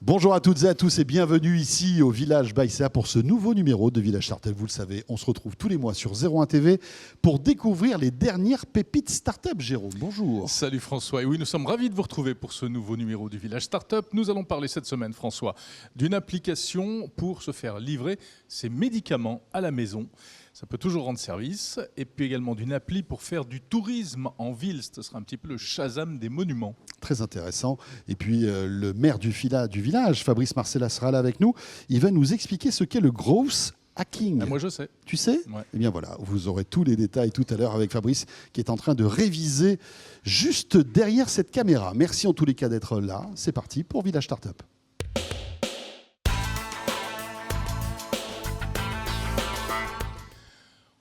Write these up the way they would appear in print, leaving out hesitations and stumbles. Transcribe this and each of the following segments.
Bonjour à toutes et à tous et bienvenue ici au Village Baïséa pour ce nouveau numéro de Village Startup. Vous le savez, on se retrouve tous les mois sur 01 TV pour découvrir les dernières pépites startup. Jérôme, bonjour. Salut François. Et oui, nous sommes ravis de vous retrouver pour ce nouveau numéro du Village Startup. Nous allons parler cette semaine, François, d'une application pour se faire livrer ses médicaments à la maison. Ça peut toujours rendre service. Et puis également d'une appli pour faire du tourisme en ville. Ce sera un petit peu le Shazam des monuments. Très intéressant. Et puis le maire du village, Fabrice Marcella, sera là avec nous. Il va nous expliquer ce qu'est le growth hacking. Moi, je sais. Tu sais ? Ouais. Eh bien voilà, vous aurez tous les détails tout à l'heure avec Fabrice qui est en train de réviser juste derrière cette caméra. Merci en tous les cas d'être là. C'est parti pour Village Startup.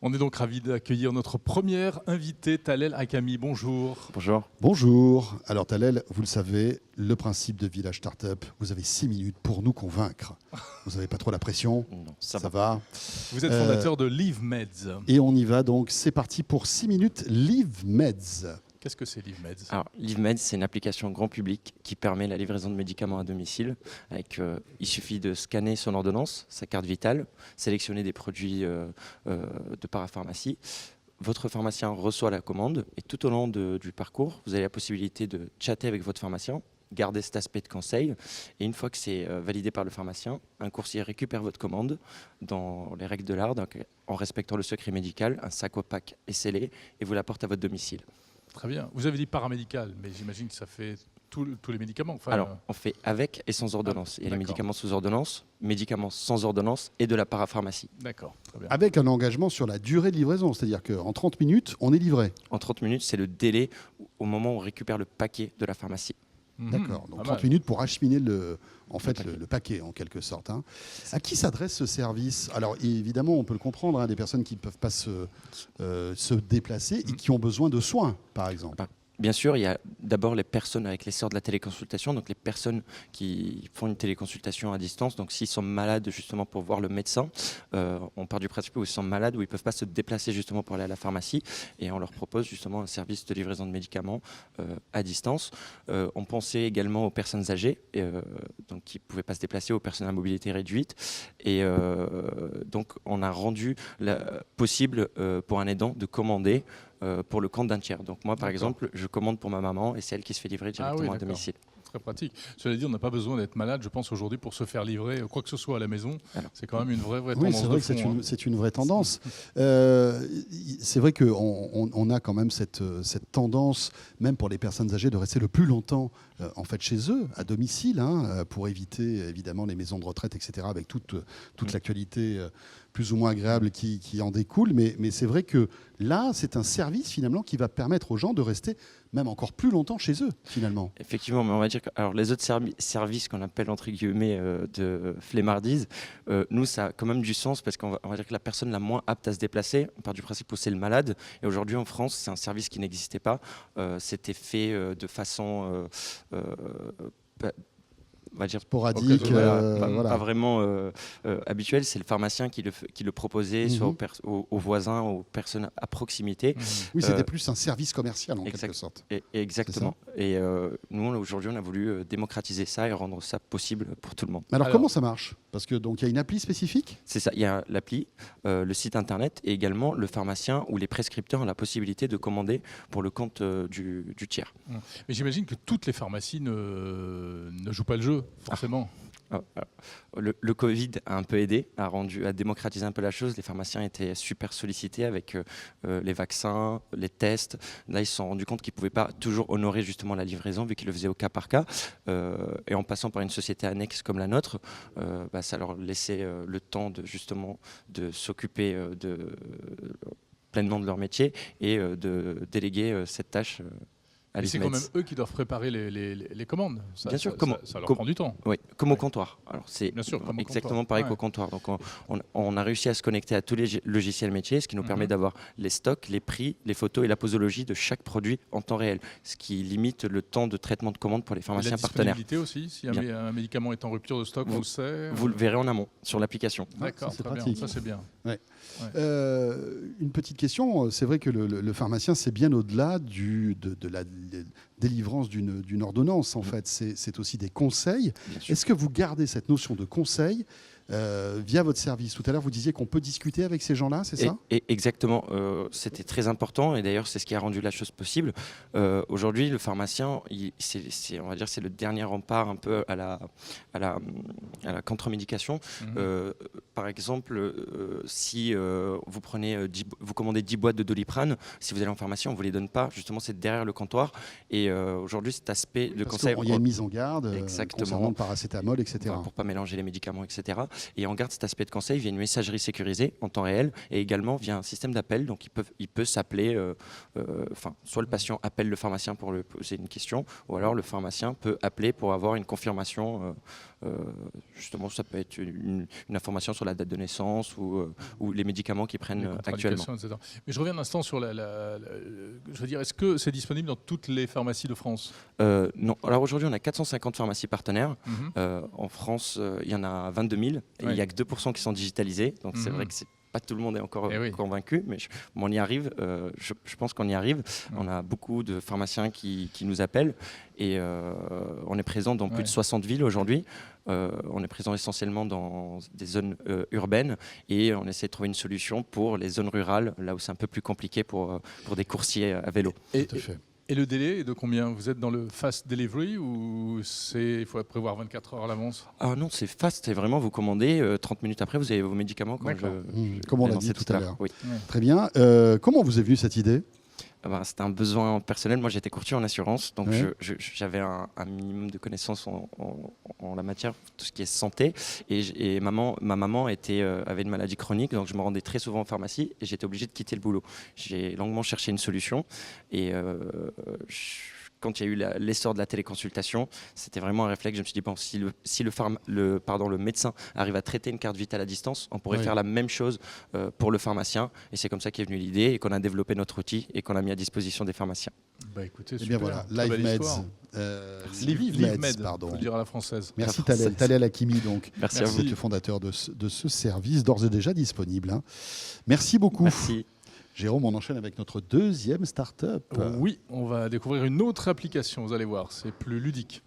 On est donc ravis d'accueillir notre première invitée, Talel Hakami. Bonjour. Bonjour. Bonjour. Alors Talel, vous le savez, le principe de Village Startup, vous avez 6 minutes pour nous convaincre. Vous n'avez pas trop la pression ? Non, Ça va. Vous êtes fondateur de LiveMeds. Et on y va donc, c'est parti pour 6 minutes LiveMeds. Qu'est-ce que c'est LiveMeds ? Alors, LiveMeds, c'est une application grand public qui permet la livraison de médicaments à domicile. Il suffit de scanner son ordonnance, sa carte vitale, sélectionner des produits de parapharmacie. Votre pharmacien reçoit la commande et tout au long du parcours, vous avez la possibilité de chatter avec votre pharmacien, garder cet aspect de conseil. Et une fois que c'est validé par le pharmacien, un coursier récupère votre commande dans les règles de l'art, donc en respectant le secret médical. Un sac opaque est scellé et vous l'apporte à votre domicile. Très bien. Vous avez dit paramédical, mais j'imagine que ça fait tous les médicaments. Enfin, Alors, on fait avec et sans ordonnance. Il y a les médicaments sous ordonnance, médicaments sans ordonnance et de la parapharmacie. D'accord, très bien. Avec un engagement sur la durée de livraison, c'est-à-dire qu'en 30 minutes, on est livré. En 30 minutes, c'est le délai au moment où on récupère le paquet de la pharmacie. D'accord, donc Pas 30 mal. minute pour acheminer le paquet en quelque sorte. Hein. À qui s'adresse ce service ? Alors évidemment, on peut le comprendre, hein, des personnes qui ne peuvent pas se déplacer et qui ont besoin de soins, par exemple. Bien sûr, il y a d'abord les personnes avec l'essor de la téléconsultation, donc les personnes qui font une téléconsultation à distance. Donc s'ils sont malades justement pour voir le médecin, on part du principe où ils sont malades, où ils ne peuvent pas se déplacer justement pour aller à la pharmacie, et on leur propose justement un service de livraison de médicaments à distance. On pensait également aux personnes âgées, donc qui ne pouvaient pas se déplacer, aux personnes à mobilité réduite, et donc on a rendu possible pour un aidant de commander pour le compte d'un tiers. Donc moi, par exemple, je commande pour ma maman et c'est elle qui se fait livrer directement à domicile. Très pratique. Cela dit, on n'a pas besoin d'être malade, je pense, aujourd'hui pour se faire livrer quoi que ce soit à la maison. C'est quand même une vraie Oui, tendance c'est vrai de que fond. c'est une vraie tendance. C'est vrai qu'on a quand même cette tendance, même pour les personnes âgées, de rester le plus longtemps en fait chez eux, à domicile, hein, pour éviter évidemment les maisons de retraite, etc., avec toute l'actualité plus ou moins agréable qui en découle. Mais c'est vrai que là, c'est un service finalement qui va permettre aux gens de rester même encore plus longtemps chez eux, finalement. Effectivement, mais on va dire que alors, les autres services qu'on appelle entre guillemets de flemmardise, nous, ça a quand même du sens parce qu'on va dire que la personne la moins apte à se déplacer, on part du principe où c'est le malade. Et aujourd'hui, en France, c'est un service qui n'existait pas. C'était fait de façon... on va dire Sporadique, pas vraiment habituel. C'est le pharmacien qui le proposait soit aux voisins, aux personnes à proximité. Oui, c'était plus un service commercial en quelque sorte. Exactement. Et nous, aujourd'hui, on a voulu démocratiser ça et rendre ça possible pour tout le monde. Alors comment ça marche ? Parce que donc il y a une appli spécifique ? C'est ça, il y a l'appli, le site internet et également le pharmacien ou les prescripteurs ont la possibilité de commander pour le compte du tiers. Mais j'imagine que toutes les pharmacies ne jouent pas le jeu, forcément. Le Covid a un peu aidé, a démocratisé un peu la chose. Les pharmaciens étaient super sollicités avec les vaccins, les tests. Là, ils se sont rendus compte qu'ils ne pouvaient pas toujours honorer justement la livraison vu qu'ils le faisaient au cas par cas. Et en passant par une société annexe comme la nôtre, ça leur laissait le temps de s'occuper pleinement de leur métier et de déléguer cette tâche. Et c'est quand même eux qui doivent préparer les commandes. Bien sûr, ça leur prend du temps. Oui, comme au comptoir. Alors c'est comme exactement pareil qu'au comptoir. Donc on a réussi à se connecter à tous les logiciels métiers, ce qui nous permet d'avoir les stocks, les prix, les photos et la posologie de chaque produit en temps réel, ce qui limite le temps de traitement de commande pour les pharmaciens partenaires. La disponibilité aussi, si un médicament est en rupture de stock, vous le savez. Vous le verrez en amont sur l'application. D'accord, c'est très pratique. bien. Ça c'est bien. Ouais. Une petite question, c'est vrai que le pharmacien, c'est bien au-delà de la délivrance d'une ordonnance, en fait. C'est aussi des conseils. Bien sûr. Est-ce que vous gardez cette notion de conseil via votre service? Tout à l'heure, vous disiez qu'on peut discuter avec ces gens-là, c'est ça? Et exactement, c'était très important et d'ailleurs c'est ce qui a rendu la chose possible. Aujourd'hui, le pharmacien, on va dire, c'est le dernier rempart un peu à la contre-médication. Par exemple, si vous commandez 10 boîtes de Doliprane, si vous allez en pharmacie, on ne vous les donne pas. Justement, c'est derrière le comptoir. Et aujourd'hui, cet aspect de Parce conseil... qu'il y a une mise en garde Exactement. concernant le paracétamol, etc. Pour ne pas mélanger les médicaments, etc. Et on garde cet aspect de conseil via une messagerie sécurisée en temps réel et également via un système d'appel. Donc il peut s'appeler, soit le patient appelle le pharmacien pour lui poser une question, ou alors le pharmacien peut appeler pour avoir une confirmation. Justement, ça peut être une information sur la date de naissance ou les médicaments qu'ils prennent actuellement. Etc. Mais je reviens un instant sur je veux dire, est-ce que c'est disponible dans toutes les pharmacies de France? Non. Alors aujourd'hui, on a 450 pharmacies partenaires. En France, il y en a 22 000 et il n'y a que 2% qui sont digitalisés. Donc c'est vrai que pas tout le monde est encore convaincu, mais on y arrive. Je pense qu'on y arrive. On a beaucoup de pharmaciens qui nous appellent et on est présent dans plus de 60 villes aujourd'hui. On est présent essentiellement dans des zones urbaines et on essaie de trouver une solution pour les zones rurales, là où c'est un peu plus compliqué pour des coursiers à vélo. Tout à fait. Et le délai est de combien? Vous êtes dans le fast delivery ou il faut prévoir 24 heures à l'avance? Ah non, c'est fast, c'est vraiment vous commandez, 30 minutes après vous avez vos médicaments. Comme on l'a dit tout à l'heure. Oui. Très bien. Comment vous est venue cette idée? C'était un besoin personnel. Moi, j'étais courtier en assurance, donc j'avais un minimum de connaissances en la matière, tout ce qui est santé. Et ma maman avait une maladie chronique, donc je me rendais très souvent en pharmacie et j'étais obligé de quitter le boulot. J'ai longuement cherché une solution et quand il y a eu l'essor de la téléconsultation, c'était vraiment un réflexe. Je me suis dit, bon, si le médecin arrive à traiter une carte vitale à distance, on pourrait faire la même chose pour le pharmacien. Et c'est comme ça qu'est venue l'idée et qu'on a développé notre outil et qu'on a mis à disposition des pharmaciens. Bah écoutez, bien voilà, LiveMeds. LiveMeds, pardon. Faut le dire à la française. Merci Talel Hakimi, donc. Merci à vous. Vous êtes le fondateur de ce service, d'ores et déjà disponible. Merci beaucoup. Merci. Jérôme, on enchaîne avec notre deuxième start-up. Oui, on va découvrir une autre application, vous allez voir, c'est plus ludique.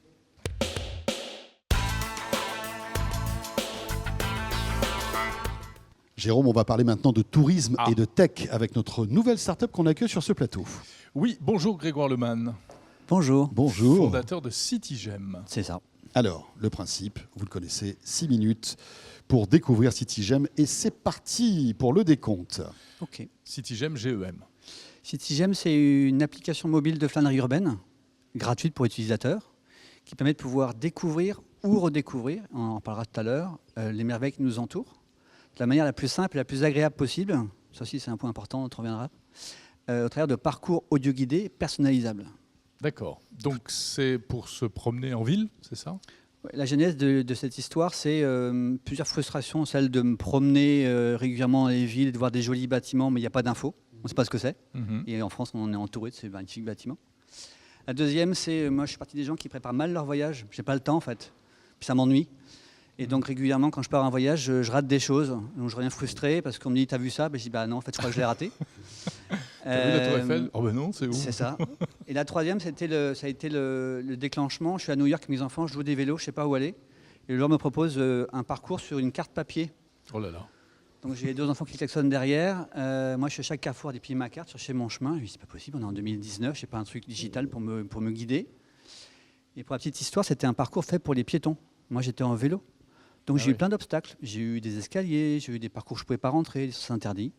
Jérôme, on va parler maintenant de tourisme et de tech avec notre nouvelle start-up qu'on accueille sur ce plateau. Oui, bonjour Grégoire Lemann. Bonjour. Bonjour. Fondateur de CityGem. C'est ça. Alors, le principe, vous le connaissez, 6 minutes pour découvrir CityGem et c'est parti pour le décompte. Ok. CityGem, GEM. CityGem, c'est une application mobile de flânerie urbaine, gratuite pour utilisateurs, qui permet de pouvoir découvrir ou redécouvrir, on en parlera tout à l'heure, les merveilles qui nous entourent, de la manière la plus simple et la plus agréable possible. Ça aussi, c'est un point important, on y reviendra. Au travers de parcours audio guidés personnalisables. D'accord. Donc c'est pour se promener en ville, c'est ça? La genèse de cette histoire, c'est plusieurs frustrations. Celle de me promener régulièrement dans les villes et de voir des jolis bâtiments, mais il n'y a pas d'infos. On ne sait pas ce que c'est. Et en France, on est entouré de ces magnifiques bâtiments. La deuxième, c'est moi, je suis partie des gens qui préparent mal leur voyage. Je n'ai pas le temps, en fait. Puis ça m'ennuie. Et donc, régulièrement, quand je pars en voyage, je rate des choses. Donc, je reviens frustré parce qu'on me dit, t'as vu ça? Je dis, bah non, en fait, je crois que je l'ai raté. T'as vu la Tour Eiffel? Oh ben non, c'est où? C'est ça. Et la troisième, ça a été le déclenchement. Je suis à New York avec mes enfants, je joue des vélos, je ne sais pas où aller. Et le joueur me propose un parcours sur une carte papier. Oh là là. Donc j'ai 2 enfants qui klaxonnent derrière. Moi, je suis à chaque carrefour à déplier ma carte, chercher mon chemin. Je me dis, c'est pas possible, on est en 2019, je n'ai pas un truc digital pour me guider. Et pour la petite histoire, c'était un parcours fait pour les piétons. Moi, j'étais en vélo. Donc j'ai eu plein d'obstacles. J'ai eu des escaliers, j'ai eu des parcours où je ne pouvais pas rentrer, des sens interdits.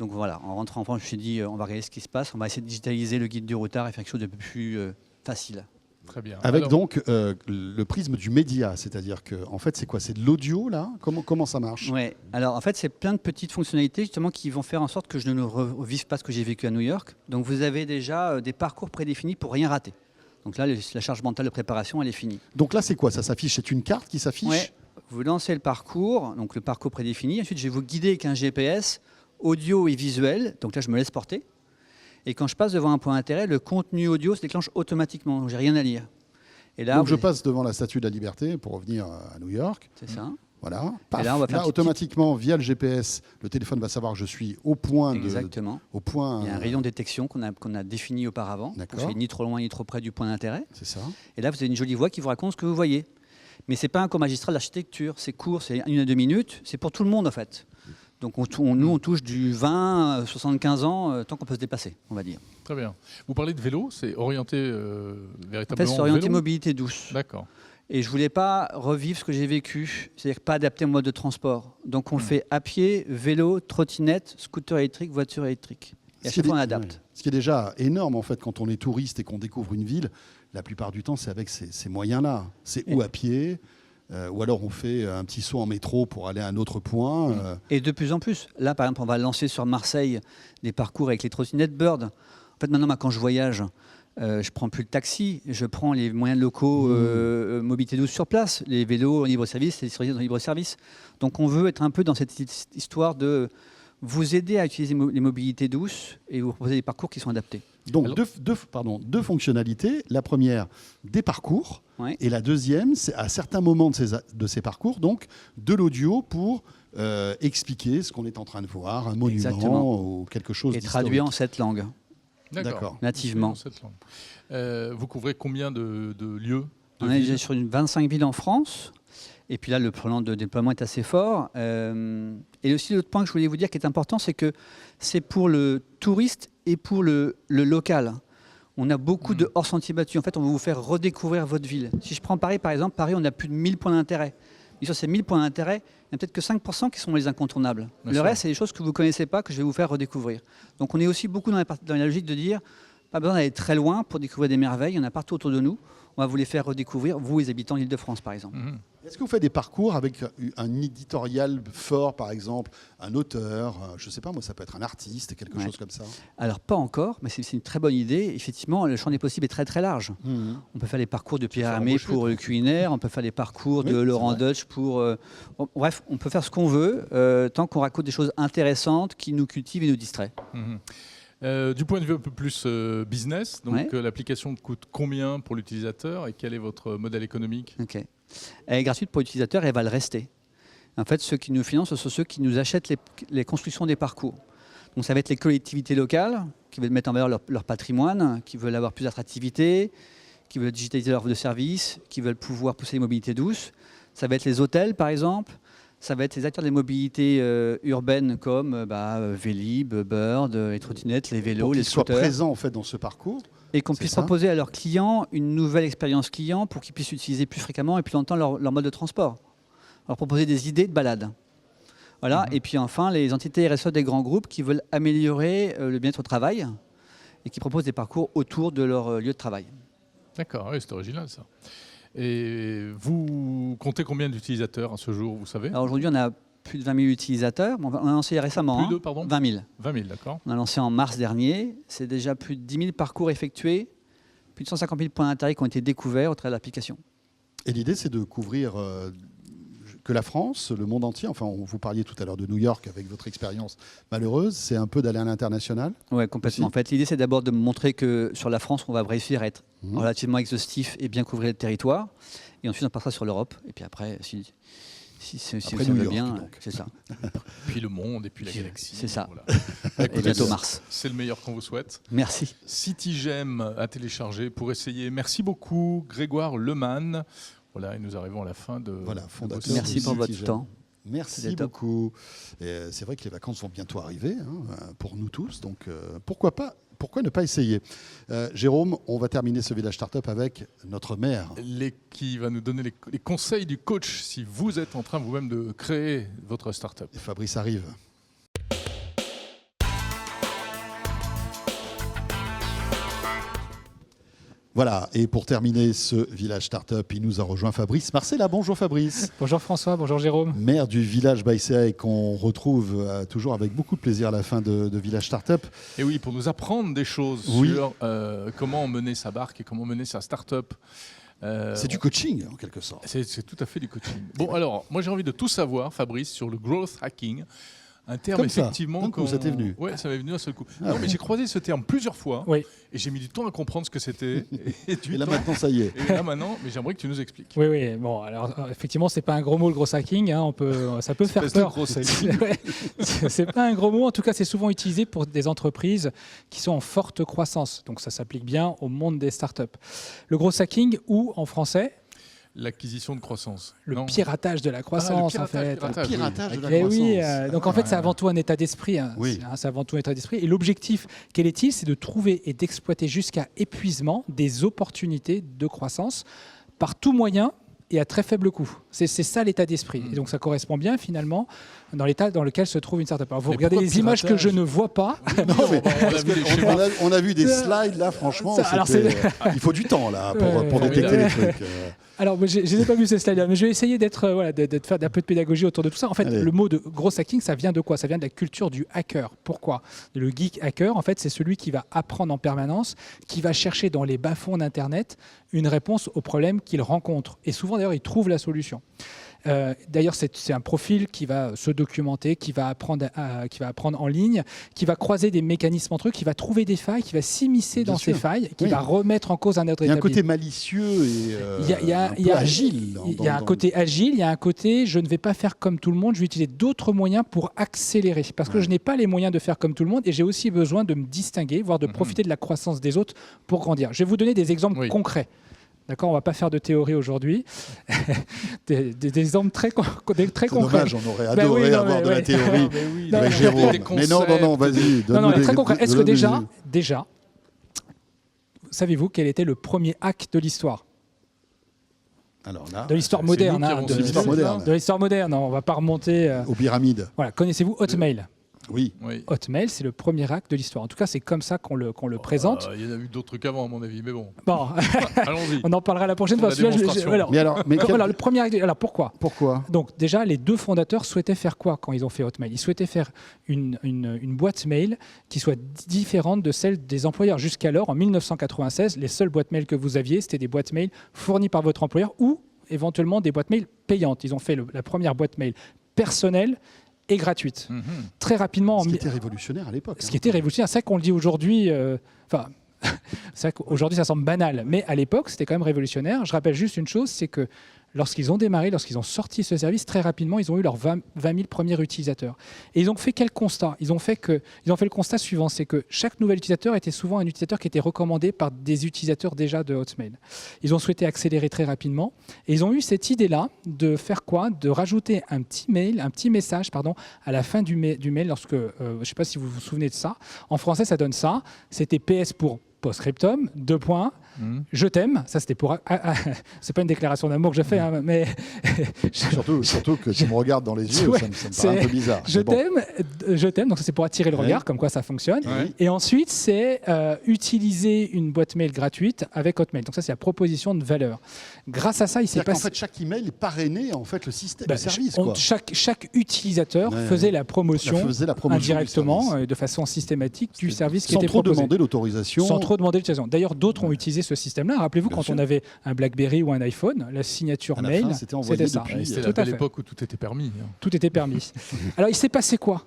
Donc voilà, en rentrant en France, je me suis dit, on va regarder ce qui se passe, on va essayer de digitaliser le guide du routard et faire quelque chose de plus facile. Très bien. Avec donc le prisme du média, c'est-à-dire que en fait, c'est quoi? C'est de l'audio là? Comment ça marche? Ouais. Alors en fait, c'est plein de petites fonctionnalités justement qui vont faire en sorte que je ne revive pas ce que j'ai vécu à New York. Donc vous avez déjà des parcours prédéfinis pour rien rater. Donc là, la charge mentale de préparation, elle est finie. Donc là, c'est quoi? Ça s'affiche? C'est une carte qui s'affiche? Ouais. Vous lancez le parcours, donc le parcours prédéfini. Ensuite, je vais vous guider avec un GPS audio et visuel. Donc là, je me laisse porter. Et quand je passe devant un point d'intérêt, le contenu audio se déclenche automatiquement. Donc j'ai rien à lire. Et là, donc je passe devant la Statue de la Liberté pour revenir à New York. C'est ça. Voilà. Paf, Et là, on va faire petit- automatiquement, via le GPS, le téléphone va savoir que je suis au point. Exactement. Au point, Il y a un rayon de détection qu'on a défini auparavant. Pour que D'accord. je sois ni trop loin ni trop près du point d'intérêt. C'est ça. Et là, vous avez une jolie voix qui vous raconte ce que vous voyez. Mais ce n'est pas un cours magistral d'architecture. C'est court, c'est 1 à 2 minutes. C'est pour tout le monde, en fait. Donc, nous, on touche du 20 à 75 ans, tant qu'on peut se déplacer, on va dire. Très bien. Vous parlez de vélo, c'est orienté En fait, véritablement c'est orienté vélo mobilité douce. D'accord. Et je voulais pas revivre ce que j'ai vécu, c'est-à-dire pas adapter mon mode de transport. Donc on le fait à pied, vélo, trottinette, scooter électrique, voiture électrique. Et à chaque fois on adapte. Ouais. Ce qui est déjà énorme en fait quand on est touriste et qu'on découvre une ville, la plupart du temps c'est avec ces moyens-là. C'est ou à pied, ou alors on fait un petit saut en métro pour aller à un autre point. Et de plus en plus. Là par exemple on va lancer sur Marseille des parcours avec les trottinettes Bird. En fait maintenant quand je voyage, je prends plus le taxi, je prends les moyens locaux mobilité douce sur place, les vélos en libre-service, les trottinettes en libre-service. Donc on veut être un peu dans cette histoire de vous aider à utiliser les mobilités douces et vous proposer des parcours qui sont adaptés. Donc Alors- deux fonctionnalités. La première, des parcours. Ouais. Et la deuxième, c'est à certains moments de ces parcours, donc de l'audio pour expliquer ce qu'on est en train de voir, un monument Exactement. ou quelque chose Et d'historique. traduit en 7 langues, D'accord. nativement. Dans cette langue. Vous couvrez combien de lieux de On est villes déjà sur une 25 villes en France. Et puis là, le plan de déploiement est assez fort. Et aussi, l'autre point que je voulais vous dire qui est important, c'est que c'est pour le touriste et pour le local. On a beaucoup de hors sentiers battus. En fait, on va vous faire redécouvrir votre ville. Si je prends Paris, par exemple, Paris, on a plus de 1000 points d'intérêt. Et sur ces 1000 points d'intérêt, il n'y a peut-être que 5% qui sont les incontournables. Bien Le sûr. reste, c'est des choses que vous ne connaissez pas, que je vais vous faire redécouvrir. Donc on est aussi beaucoup dans la logique de dire, pas besoin d'aller très loin pour découvrir des merveilles. Il y en a partout autour de nous. On va vous les faire redécouvrir, vous, les habitants de l'Île-de-France, par exemple. Mhm. Est-ce que vous faites des parcours avec un éditorial fort, par exemple, un auteur, je ne sais pas, moi, ça peut être un artiste, quelque Ouais. chose comme ça. Alors, pas encore, mais c'est une très bonne idée. Effectivement, le champ des possibles est très, très large. On peut faire les parcours de Pierre faire Hermé embaucher, pour toi. le culinaire, on peut faire les parcours Oui, de c'est Laurent vrai. Deutsch pour... bref, on peut faire ce qu'on veut, tant qu'on raconte des choses intéressantes qui nous cultivent et nous distraient. Mhm. Du point de vue un peu plus business, donc Ouais. l'application coûte combien pour l'utilisateur et quel est votre modèle économique? Ok. Elle est gratuite pour l'utilisateur et elle va le rester. En fait, ceux qui nous financent, ce sont ceux qui nous achètent les constructions des parcours. Donc ça va être les collectivités locales qui veulent mettre en valeur leur patrimoine, qui veulent avoir plus d'attractivité, qui veulent digitaliser leur offre de services, qui veulent pouvoir pousser les mobilités douces. Ça va être les hôtels, par exemple. Ça va être les acteurs des mobilités urbaines comme Vélib, Bird, les trottinettes, les vélos, Pour les qu'ils soient scooters. présents en fait dans ce parcours. Et qu'on C'est puisse ça. proposer à leurs clients une nouvelle expérience client pour qu'ils puissent utiliser plus fréquemment et plus longtemps leur mode de transport. Alors proposer des idées de balade. Voilà. Et puis enfin, les entités RSE des grands groupes qui veulent améliorer le bien-être au travail et qui proposent des parcours autour de leur lieu de travail. D'accord, oui, c'est original ça. Et vous comptez combien d'utilisateurs à ce jour, vous savez? Alors aujourd'hui, on a plus de 20 000 utilisateurs. Bon, on a lancé récemment. Plus de, pardon? 20 000. 20 000, d'accord. On a lancé en mars dernier. C'est déjà plus de 10 000 parcours effectués, plus de 150 000 points d'intérêt qui ont été découverts au travers de l'application. Et l'idée, c'est de couvrir que la France, le monde entier. Enfin, vous parliez tout à l'heure de New York avec votre expérience malheureuse. C'est un peu d'aller à l'international. Oui, complètement. Aussi. En fait, l'idée, c'est d'abord de montrer que sur la France, on va réussir à être relativement exhaustif et bien couvrir le territoire. Et ensuite, on passera sur l'Europe. Et puis après, si Après on New veut York, bien, donc. c'est ça. Puis le monde et puis la galaxie. C'est ça. Voilà. Et Écoutez, bientôt Mars. C'est le meilleur qu'on vous souhaite. Merci. Citygem à télécharger pour essayer. Merci beaucoup, Grégoire Lemann. Voilà, et nous arrivons à la fin de. Voilà, de fondateur. vos Merci services. pour votre Citygem. temps. Merci C'était top. beaucoup. C'est vrai que les vacances vont bientôt arriver pour nous tous. Donc pourquoi pas? Pourquoi ne pas essayer? Jérôme, on va terminer ce village startup avec notre maire. Qui va nous donner les conseils du coach si vous êtes en train vous-même de créer votre startup. Et Fabrice arrive. Voilà, et pour terminer ce village startup, il nous a rejoint Fabrice Marcella. Bonjour Fabrice. Bonjour François, bonjour Jérôme. Maire du village Baïséa et qu'on retrouve toujours avec beaucoup de plaisir à la fin de Village Startup. Et oui, pour nous apprendre des choses Oui. sur comment mener sa barque et comment mener sa startup. C'est du coaching en quelque sorte. C'est tout à fait du coaching. Bon, alors, moi j'ai envie de tout savoir, Fabrice, sur le growth hacking. un terme Comme ça, effectivement. d'un coup, ça t'est venu. Ouais, ça m'est venu d'un seul coup. Ah non, ouais. mais j'ai croisé ce terme plusieurs fois Oui. et j'ai mis du temps à comprendre ce que c'était. Et Et là maintenant, ça y est. Et là maintenant, mais j'aimerais que tu nous expliques. Oui, oui. Bon, alors effectivement, c'est pas un gros mot le gros hacking. Hein, ça peut faire Espèce de peur. gros hacking. Ouais. C'est pas un gros mot. En tout cas, c'est souvent utilisé pour des entreprises qui sont en forte croissance. Donc, ça s'applique bien au monde des startups. Le gros hacking, ou en français, L'acquisition de croissance. le Non. piratage de la croissance, en fait. piratage, Piratage de la Eh croissance. oui, donc en fait, c'est Ouais. avant tout un état d'esprit. Hein. Oui. C'est avant tout un état d'esprit. Et l'objectif, quel est-il? C'est de trouver et d'exploiter jusqu'à épuisement des opportunités de croissance par tout moyen et à très faible coût. C'est ça l'état d'esprit. Et donc ça correspond bien finalement dans l'état dans lequel se trouve une startup. Alors vous Mais regardez pourquoi les images que piratage je ne vois pas. Non, mais on a vu les schémas. On a vu des slides là, franchement. Ça, alors c'était- il faut du temps là pour Ouais. détecter les Formidable. trucs. Alors, je n'ai pas vu ces slides-là, mais je vais essayer de faire un peu de pédagogie autour de tout ça. En fait, Allez. le mot de gros hacking, ça vient de quoi? Ça vient de la culture du hacker. Pourquoi? Le geek hacker, en fait, c'est celui qui va apprendre en permanence, qui va chercher dans les bas-fonds d'Internet une réponse au problème qu'il rencontre. Et souvent, d'ailleurs, il trouve la solution. D'ailleurs, c'est un profil qui va se documenter, qui va apprendre en ligne, qui va croiser des mécanismes entre eux, qui va trouver des failles, qui va s'immiscer Bien dans sûr. ces failles, qui Oui. va remettre en cause un autre Il y a un établi. côté malicieux et un peu agile. Il y a un côté agile, il y a un côté je ne vais pas faire comme tout le monde, je vais utiliser d'autres moyens pour accélérer. Parce que Ouais. je n'ai pas les moyens de faire comme tout le monde et j'ai aussi besoin de me distinguer, voire de profiter de la croissance des autres pour grandir. Je vais vous donner des exemples Oui. concrets. D'accord, on ne va pas faire de théorie aujourd'hui. des exemples très C'est concrets. dommage, on aurait Ben adoré oui, non, avoir mais de la ouais. théorie Mais oui, Non, avec mais- Jérôme. Des Mais non, vas-y. Non, donne-nous mais des- très concret. Est-ce que donne-nous déjà, savez-vous quel était le premier hack de l'histoire? Alors là, De l'histoire c'est moderne. nous qui hein, avons de décidé l'histoire ça. moderne. de l'histoire moderne, on ne va pas remonter. aux pyramides. Voilà, connaissez-vous Hotmail? Oui. Oui. Hotmail, c'est le premier hack de l'histoire. En tout cas, c'est comme ça qu'on le présente. Il y en a eu d'autres trucs avant, à mon avis, mais bon. Bon, Allons-y. on en parlera la prochaine Pour fois. la Celui-là, démonstration. alors, le premier hack. Alors, pourquoi? Pourquoi? Donc, déjà, les deux fondateurs souhaitaient faire quoi quand ils ont fait Hotmail? Ils souhaitaient faire une boîte mail qui soit différente de celle des employeurs. Jusqu'alors, en 1996, les seules boîtes mail que vous aviez, c'était des boîtes mail fournies par votre employeur ou éventuellement des boîtes mail payantes. Ils ont fait la première boîte mail personnelle et gratuite. Mhm. Très rapidement, Ce qui était révolutionnaire à l'époque. ce qui était révolutionnaire. C'est vrai qu'on le dit aujourd'hui, enfin, c'est vrai qu'aujourd'hui ça semble banal, mais à l'époque c'était quand même révolutionnaire. Je rappelle juste une chose, c'est que lorsqu'ils ont démarré, lorsqu'ils ont sorti ce service, très rapidement, ils ont eu leurs 20 000 premiers utilisateurs. Et ils ont fait quel constat? Ils ont fait le constat suivant, c'est que chaque nouvel utilisateur était souvent un utilisateur qui était recommandé par des utilisateurs déjà de Hotmail. Ils ont souhaité accélérer très rapidement et ils ont eu cette idée-là de faire quoi? De rajouter un petit message, à la fin du mail lorsque, je ne sais pas si vous vous souvenez de ça. En français, ça donne ça. C'était PS pour post-scriptum, : je t'aime. Ça, c'était pour. C'est pas une déclaration d'amour que je fais, hein, mais. Surtout que tu me regardes dans les yeux, Ouais, ça me paraît un peu bizarre. Je Mais bon. t'aime. Donc, ça, c'est pour attirer le regard, comme quoi ça fonctionne. Ouais. Et ensuite, c'est utiliser une boîte mail gratuite avec Hotmail. Donc, ça, c'est la proposition de valeur. Grâce à ça, il s'est C'est-à-dire qu'en passé. fait, chaque email parrainait en fait le système, Bah, le service. Quoi. chaque utilisateur Ouais, faisait ouais. la promotion Faisait la promotion du indirectement, service. de façon systématique, du service qui Sans était trop proposé. demander l'autorisation. Sans trop demander l'utilisation. D'ailleurs, d'autres ont utilisé ce système-là. Rappelez-vous, Bien quand sûr. on avait un BlackBerry ou un iPhone, la signature À la mail, fin, c'était envoyé ça. depuis. Ouais, C'était Tout la à belle fait. époque où tout était permis. Hein. Tout était permis. Alors, il s'est passé quoi?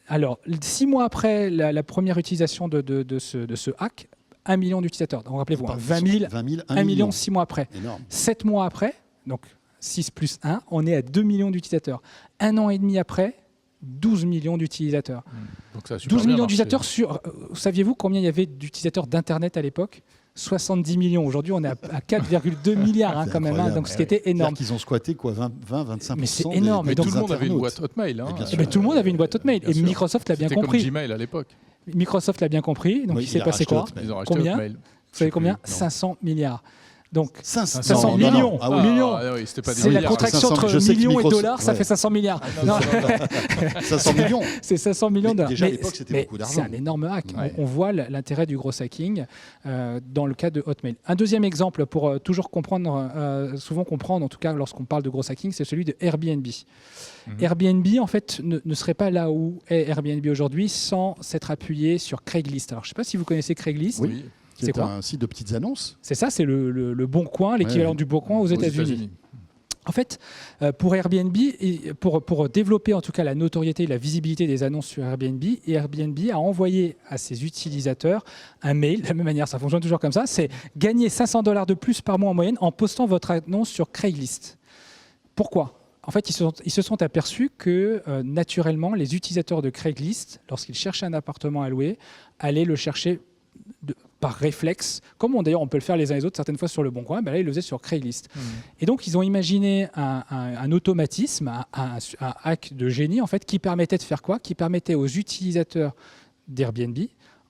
Alors, 6 mois après la première utilisation de ce hack, 1 million d'utilisateurs. Donc, rappelez-vous, 20 000, 1 million 6 mois après. Énorme. 7 mois après, donc 6 plus 1, on est à 2 millions d'utilisateurs. 1 an et demi après, 12 millions d'utilisateurs. Donc ça a super 12 bien millions marché. d'utilisateurs sur... saviez-vous combien il y avait d'utilisateurs d'Internet à l'époque? 70 millions. Aujourd'hui, on est à 4,2 milliards C'est quand même. incroyable. Donc, ce qui était énorme. C'est-à-dire qu'ils ont squatté quoi, 20-25%. Mais c'est énorme. Mais Et donc, tout le monde avait une internautes. boîte Hotmail. Hein. Et bien Eh sûr. ben, tout le monde avait une boîte Hotmail. Bien Et sûr. Microsoft l'a bien C'était comme compris. Gmail à l'époque. Microsoft l'a bien compris. Donc, Oui, il s'est il a passé racheté quoi? Hotmail. Ils ont racheté Combien? Hotmail. Vous savez combien? plus, non. 500 milliards. Donc, 500, 500 non, non, millions. non. Ah Ah oui. millions. Ah oui, c'était pas des c'est la milliards. contraction 500, entre je sais que millions et Microsoft- dollars, ça ouais. fait 500 milliards. Non, Non, 500 millions. c'est 500 millions de dollars. Déjà, à Mais- l'époque, c'était mais beaucoup d'argent. C'est un énorme hack. Ouais. On voit l'intérêt du gros hacking dans le cas de Hotmail. Un deuxième exemple pour toujours souvent comprendre, en tout cas lorsqu'on parle de gros hacking, c'est celui de Airbnb. Airbnb, en fait, ne serait pas là où est Airbnb aujourd'hui sans s'être appuyé sur Craigslist. Alors, je ne sais pas si vous connaissez Craigslist. Oui. C'est C'est quoi? un site de petites annonces. C'est ça, c'est le Bon Coin, l'équivalent Ouais. du Bon Coin aux États-Unis. En fait, pour Airbnb, et pour développer en tout cas la notoriété et la visibilité des annonces sur Airbnb, Airbnb a envoyé à ses utilisateurs un mail, de la même manière, ça fonctionne toujours comme ça, c'est gagner $500 de plus par mois en moyenne en postant votre annonce sur Craigslist. Pourquoi ? En fait, ils se sont aperçus que naturellement, les utilisateurs de Craigslist, lorsqu'ils cherchaient un appartement à louer, allaient le chercher par réflexe, comme d'ailleurs on peut le faire les uns les autres certaines fois sur le Bon Coin, là ils le faisaient sur Craigslist. Et donc ils ont imaginé un automatisme, un hack de génie en fait, qui permettait de faire quoi ? Qui permettait aux utilisateurs d'Airbnb,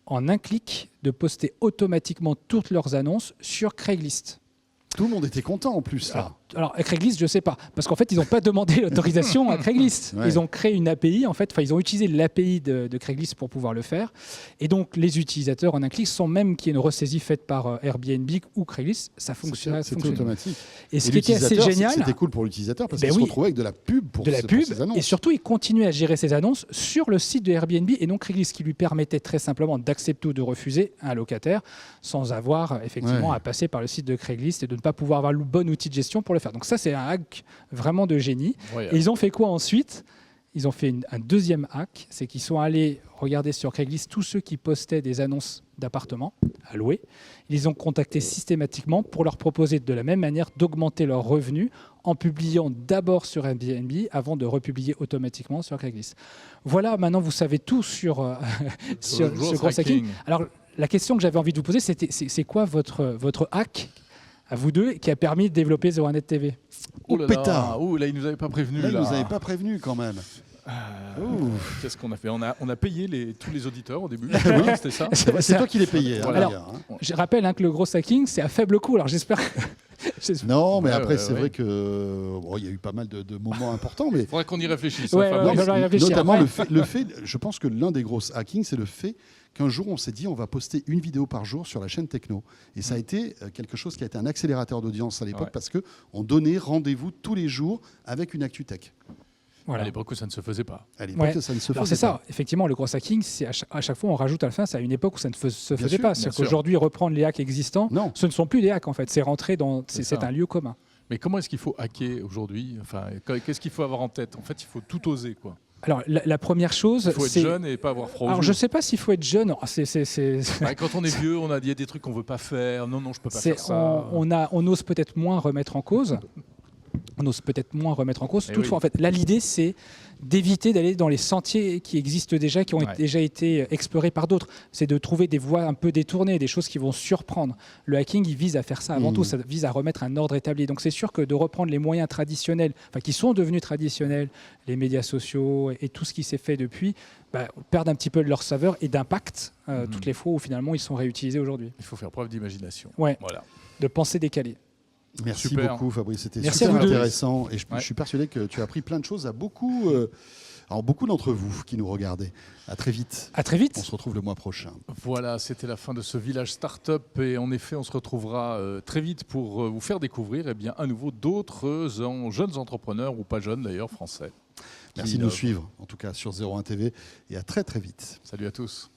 en un clic, de poster automatiquement toutes leurs annonces sur Craigslist. Tout le monde était content en plus. Là. Alors, Craigslist, je ne sais pas. Parce qu'en fait, ils n'ont pas demandé l'autorisation à Craigslist. Ouais. Ils ont créé une API, en fait. Enfin, ils ont utilisé l'API de Craigslist pour pouvoir le faire. Et donc, les utilisateurs, en un clic, sans même qu'il y ait une ressaisie faite par Airbnb ou Craigslist, ça fonctionne. C'était automatique. Et ce qui était assez génial... C'était cool pour l'utilisateur parce qu'il se retrouvait avec de la pub pour ses annonces. Et surtout, il continuait à gérer ses annonces sur le site de Airbnb et non Craigslist, qui lui permettait très simplement d'accepter ou de refuser un locataire sans avoir effectivement à passer par le site de Craigslist et de ne pas pouvoir avoir le bon outil de gestion pour le faire. Donc ça, c'est un hack vraiment de génie. Ouais, et ils ont fait quoi ensuite ? Ils ont fait un deuxième hack, c'est qu'ils sont allés regarder sur Craigslist tous ceux qui postaient des annonces d'appartements à louer. Ils les ont contactés systématiquement pour leur proposer de la même manière d'augmenter leurs revenus en publiant d'abord sur Airbnb avant de republier automatiquement sur Craigslist. Voilà, maintenant vous savez tout sur ce gros hacking. Alors la question que j'avais envie de vous poser, c'est quoi votre hack à vous deux, qui a permis de développer 01net TV. Oh pétard. Là, il ne nous avait pas prévenu. Là, il ne nous avait pas prévenu quand même. Qu'est-ce qu'on a fait ? On a payé tous les auditeurs au début. Oui, c'était ça. C'est toi qui les payais. Voilà. Alors, je rappelle que le gros hacking, c'est à faible coût. Alors j'espère que... Non, mais après, c'est vrai que il y a eu pas mal de moments importants. Mais... Il faudrait qu'on y réfléchisse. Notamment le fait, je pense que l'un des gros hackings, c'est le fait qu'un jour, on s'est dit on va poster une vidéo par jour sur la chaîne Techno. Et ça a été quelque chose qui a été un accélérateur d'audience à l'époque parce qu'on donnait rendez-vous tous les jours avec une actu tech. Voilà. À l'époque où ça ne se faisait pas. À l'époque, ça ne se faisait pas. C'est ça, effectivement, le gros hacking, c'est à chaque fois on rajoute à la fin, c'est à une époque où ça ne se faisait pas. C'est qu'aujourd'hui, reprendre les hacks existants, ce ne sont plus des hacks en fait, c'est rentré dans. C'est un lieu commun. Mais comment est-ce qu'il faut hacker aujourd'hui ? Enfin, qu'est-ce qu'il faut avoir en tête ? En fait, il faut tout oser, quoi. Alors, la première chose, il faut être jeune et pas avoir froid. Alors, je ne sais pas s'il faut être jeune. Quand on est vieux, il y a des trucs qu'on ne veut pas faire. Non, je ne peux pas faire ça. On ose peut-être moins remettre en cause. Toutefois, en fait, là, l'idée, c'est d'éviter d'aller dans les sentiers qui existent déjà, qui ont déjà été explorés par d'autres. C'est de trouver des voies un peu détournées, des choses qui vont surprendre. Le hacking, il vise à faire ça avant tout. Ça vise à remettre un ordre établi. Donc, c'est sûr que de reprendre les moyens traditionnels, qui sont devenus traditionnels, les médias sociaux et tout ce qui s'est fait depuis, perdent un petit peu de leur saveur et d'impact toutes les fois où finalement ils sont réutilisés aujourd'hui. Il faut faire preuve d'imagination. Voilà. De pensée décalée. Merci beaucoup Fabrice, c'était super intéressant et je suis persuadé que tu as appris plein de choses à beaucoup d'entre vous qui nous regardez. À très vite. À très vite. On se retrouve le mois prochain. Voilà, c'était la fin de ce village startup et en effet, on se retrouvera très vite pour vous faire découvrir à nouveau d'autres jeunes entrepreneurs ou pas jeunes d'ailleurs français. Merci de nous suivre en tout cas sur 01 TV et à très très vite. Salut à tous.